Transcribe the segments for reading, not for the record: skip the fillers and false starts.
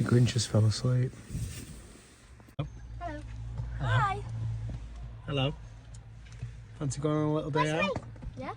Grinch just fell asleep. Hello. Hi. Hello. Fancy going on a little day out? Yeah.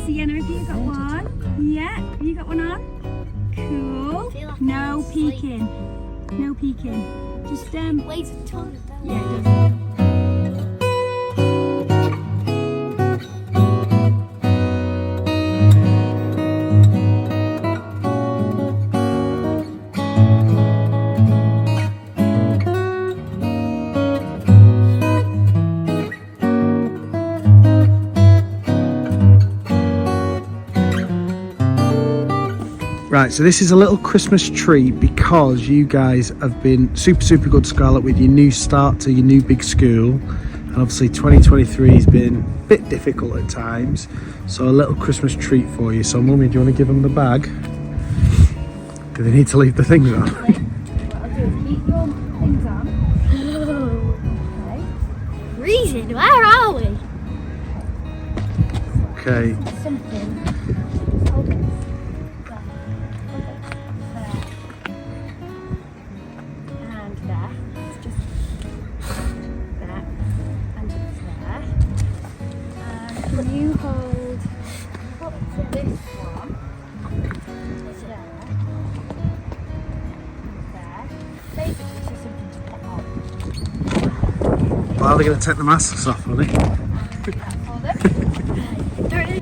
Sienna, have you got one? Yeah, have you got one on? Cool. Like no peeking. No peeking. Just weighs a ton. Yeah, it does. Right, so this is a little Christmas treat because you guys have been super good, Scarlett, with your new start to your new big school. And obviously 2023 has been a bit difficult at times. So a little Christmas treat for you. So Mummy, do you want to give them the bag? Do they need to leave the things on? What I'll do is keep your things on. Okay. Freezing, where are we? Okay. Something. Can you hold this one? It's there. There. Basically, it's just something to put on. Well, they're going to take the masks off, are they? Do that for them. There it is.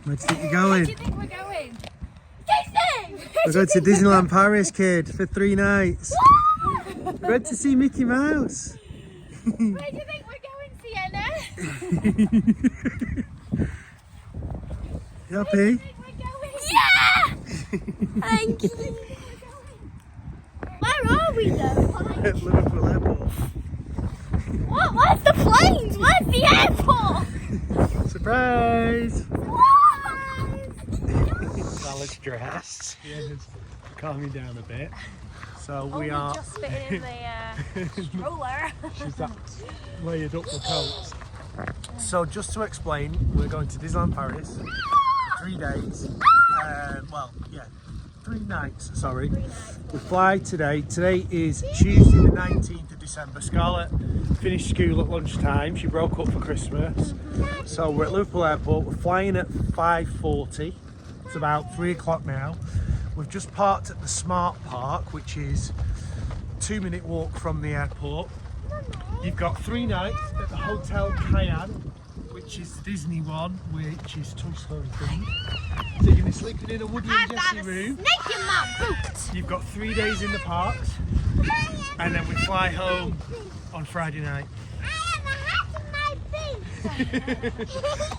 Where do you think you're going? Where do you think we're going? Disney! We're going to Disneyland Paris, kid, for 3 nights. We're going to see Mickey Mouse. Where do you think we're going, Sienna? You happy? Yeah! Thank you. Where are we though? At Liverpool Airport. What? Where's the planes? Where's the airport? Surprise! Surprise! Scarlett's dressed. Yeah, calm me down a bit. So we We're are. just fitting in the stroller. She's that layered up the coats. So just to explain, we're going to Disneyland Paris for 3 days. Well, yeah, 3 nights. Sorry. 3 nights. We fly today. Today is Tuesday the 19th of December. Scarlett finished school at lunchtime. She broke up for Christmas. So we're at Liverpool Airport. We're flying at 5:40. It's about 3 o'clock now. We've just parked at the Smart Park, which is a 2-minute walk from the airport. You've got 3 nights at the Hotel Cheyenne, which is the Disney one, which is Toy Story themed. So you're going to be sleeping in a Woody and Jessie room. Snake in my boot. You've got 3 days in the parks, and then we fly home on Friday night. I am a hat in my feet.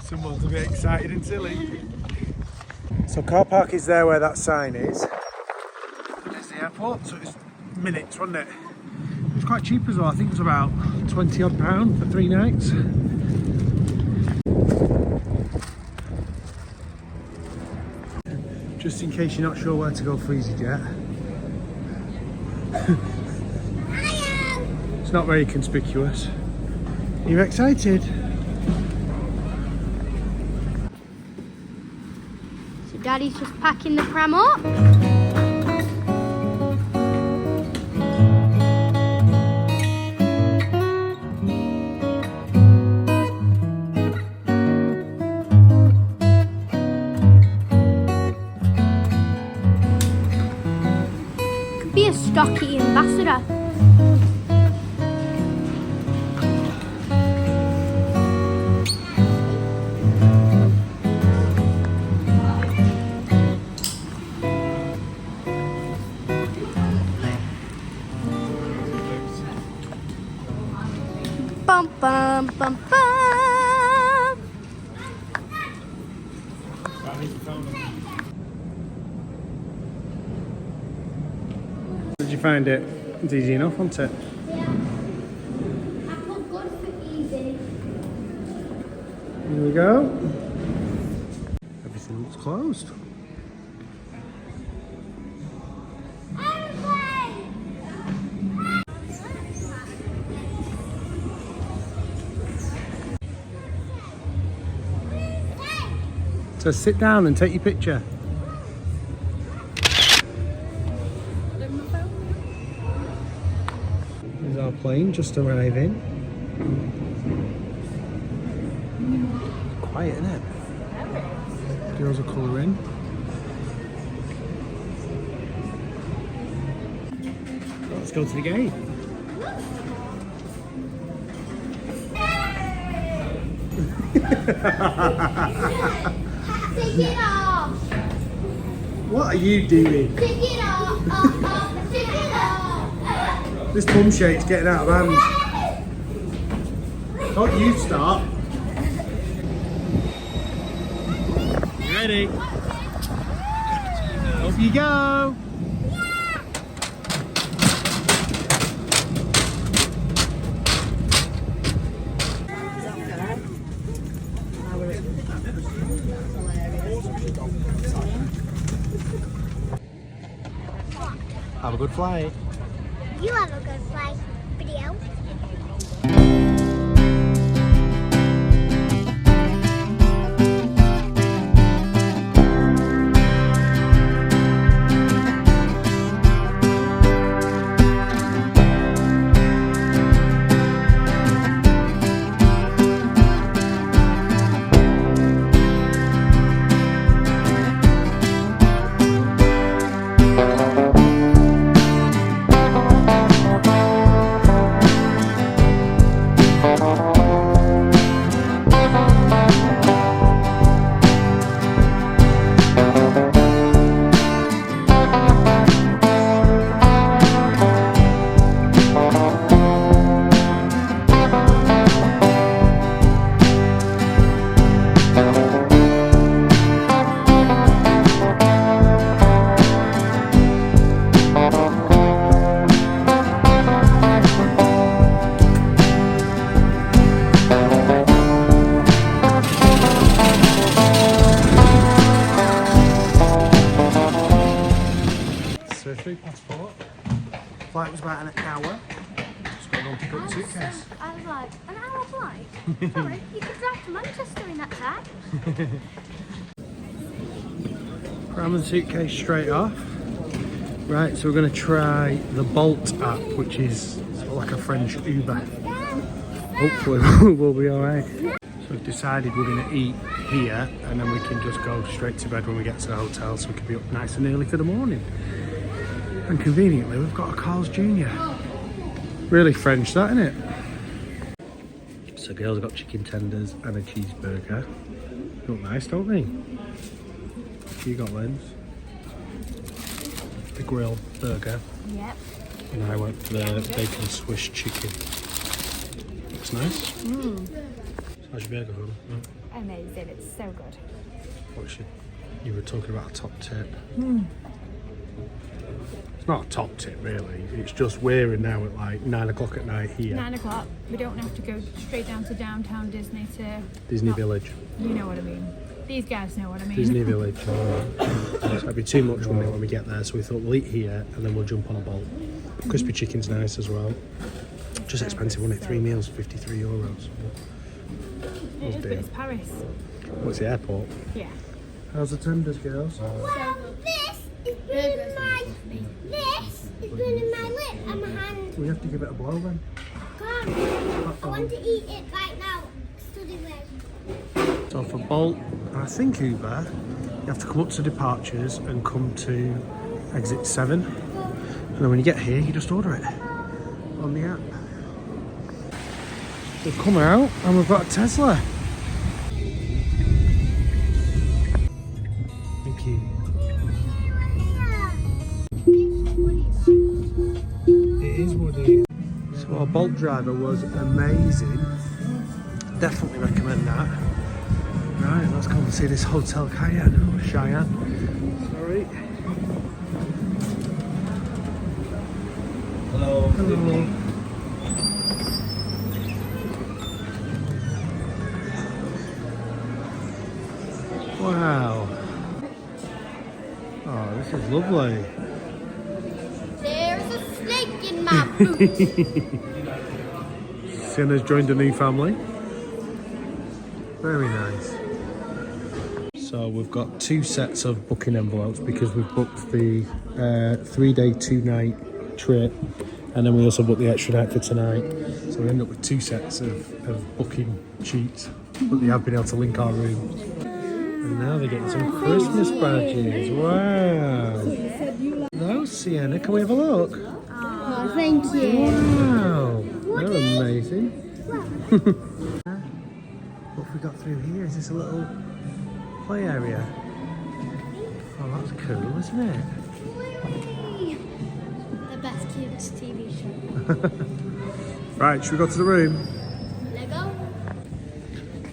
Someone's a bit excited and silly. So car park is there where that sign is. There's the airport, so it's minutes, wasn't it? It was quite cheap as well. I think it was about £20 odd for 3 nights. Just in case you're not sure where to go for EasyJet. It's not very conspicuous. Are you excited? So Daddy's just packing the pram up. Be a stocky ambassador. Bum bum bum bum. Did you find it? It's easy enough, wasn't it? Yeah. I put good for easy. Here we go. Everything looks closed. So sit down and take your picture. There's our plane just arriving. Quiet, isn't it? Girls are colouring. Let's go to the gate. Take it off. What are you doing? Take it off. Take it off. This bum shake's getting out of hand. Don't you start. You ready? Up you go. Have a good flight. You have a good flight. Video. Passport. Flight was about an hour. Just got to go and pick up the suitcase. I was like, an hour flight? Sorry, you could drive to Manchester in that time. Grabbing the suitcase straight off. Right, so we're going to try the Bolt app, which is sort of like a French Uber. Hopefully we'll be alright. So we've decided we're going to eat here and then we can just go straight to bed when we get to the hotel so we can be up nice and early for the morning. And conveniently we've got a Carl's Jr. Really French that, isn't it? So girls have got chicken tenders and a cheeseburger. Look nice, don't they? You got Lynn's? The grill burger. Yep. And I went for the bacon Swiss chicken. Looks nice. How's your burger from? Amazing, it's so good. What's you were talking about a top tip. It's not a top tip really, it's just we're in now at like 9 o'clock at night here. 9 o'clock, we don't have to go straight down to downtown Disney to... Disney Village. You know what I mean. These guys know what I mean. Disney Village. So it'd be too much when we get there, so we thought we'll eat here and then we'll jump on a Bolt. Crispy chicken's nice as well. Just expensive, wasn't it? 3 meals, €53. It is, but it's Paris. What's the airport? Yeah. How's the tenders, girls? Well, this is burning my lip and my hand. We have to give it a blow then. Come on. I want to eat it right now. Study with. So for Bolt, and I think Uber, you have to come up to departures and come to exit 7. And then when you get here, you just order it on the app. We've come out and we've got a Tesla. Thank you. It is woody. So our Bolt driver was amazing. Definitely recommend that. Right, let's go and see this Hotel Cheyenne. Cheyenne. Sorry. Hello. Hello. Wow. Oh, this is lovely. There's a snake in my boot. Sienna's joined a new family. Very nice. So we've got 2 sets of booking envelopes because we've booked the 3-day, 2-night trip, and then we also booked the extra night for tonight. So we end up with 2 sets of booking sheets, but they have been able to link our rooms. And now they're getting some Christmas badges. Wow. Hello, Sienna. Can we have a look? Oh, thank you. Wow. They're amazing. What have we got through here? Is this a little play area? Oh, that's cool, isn't it? The best kids TV show. Right, should we go to the room? Lego.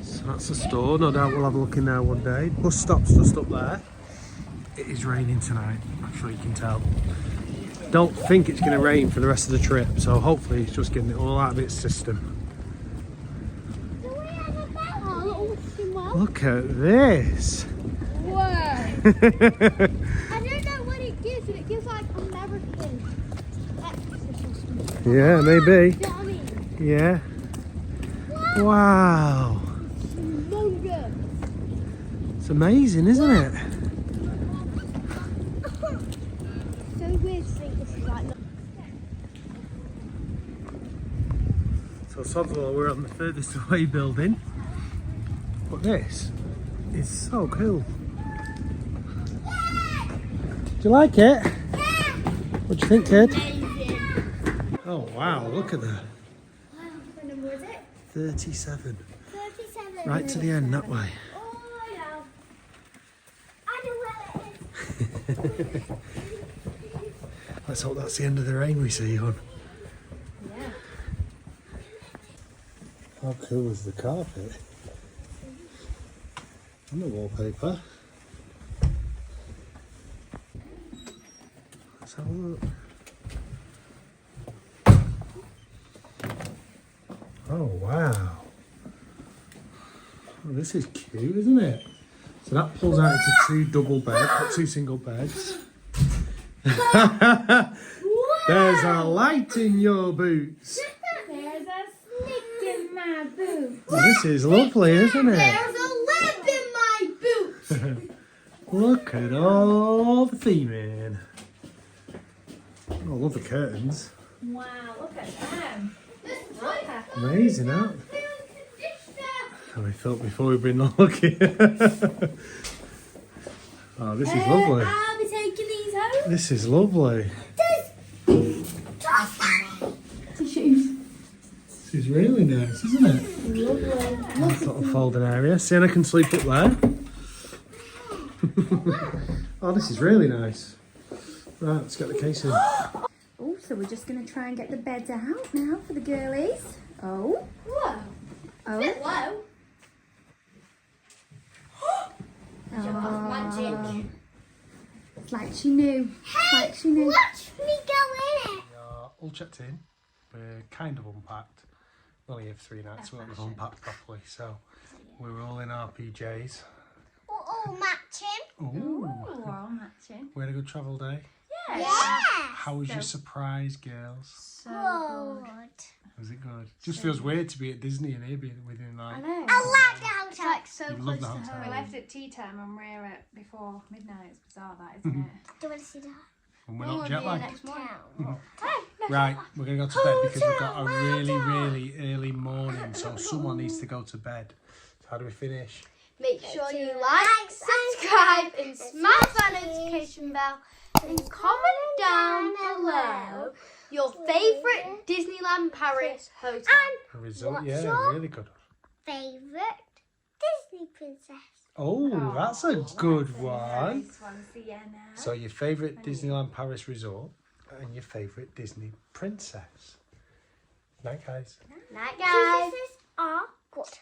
So that's the store. No doubt we'll have a look in there one day. Bus stop's just up there. It is raining tonight. I'm sure you can tell. Don't think it's going to rain for the rest of the trip, so hopefully it's just getting it all out of its system. Look at this. Whoa. I don't know what it gives, but it gives like American exorcism. Yeah, maybe. You know what I mean? Yeah. Wow. Humongous. It's amazing, isn't it? So weird to think this is like. So Sodville, we're on the furthest away building. But this is so cool. Do you like it? What do you think, kid? Amazing. Oh wow, look at that. Wow, what number is it? 37. 37. Right to the end that way. Oh, yeah. I know where it is. Let's hope that's the end of the rain we see, hon. Yeah. How cool is the carpet? And the wallpaper. Let's have a look. Oh wow. Oh, this is cute, isn't it? So that pulls out into 2 double beds, 2 single beds. There's a light in your boots. There's a snake in my boot. Oh, this is lovely, isn't it? There's a lamp in my boot. Look at all the theming. Oh, I love the curtains. Wow, look at them. Amazing, huh? And we thought before we bring the look here. Oh, this is lovely. I'll be taking these home. This is lovely. Tissues. This is really nice, isn't it? Lovely. Nice little folding area. Sienna can sleep up there. Oh, this is really nice. Right, let's get the case in. Oh, so we're just going to try and get the beds out now for the girlies. Oh, Whoa. oh. Bit low. Oh. It's like she knew. It's like she knew. Watch me go in it. We are all checked in. We're kind of unpacked. We only have 3 nights, so we've unpacked properly. So we're all in our PJs. We're all matching. Ooh. We're all matching. We had a good travel day. Yeah. How was your surprise, girls? So Good. Was it good? Just feels weird to be at Disney and here being within like. I know. I like the hotel. It's like so You close love the to hotel. home. We left at tea time and we're at before midnight. It's bizarre, that, isn't it? Do you want to see that? And we're Well, not we'll jet be here lagged. next morning. Right, we're going to go to bed because we've got a really early morning, so someone needs to go to bed. So how do we finish? Make sure you like, subscribe, and smash that notification bell. And comment down below your favourite Disneyland Paris hotel. A result, What's yeah, your- really good. Favourite Disney princess. Oh, that's a good one. Nice one, Sienna. So your favourite Disneyland Paris resort and your favourite Disney princess. Night, guys. Night, guys. Princesses are good.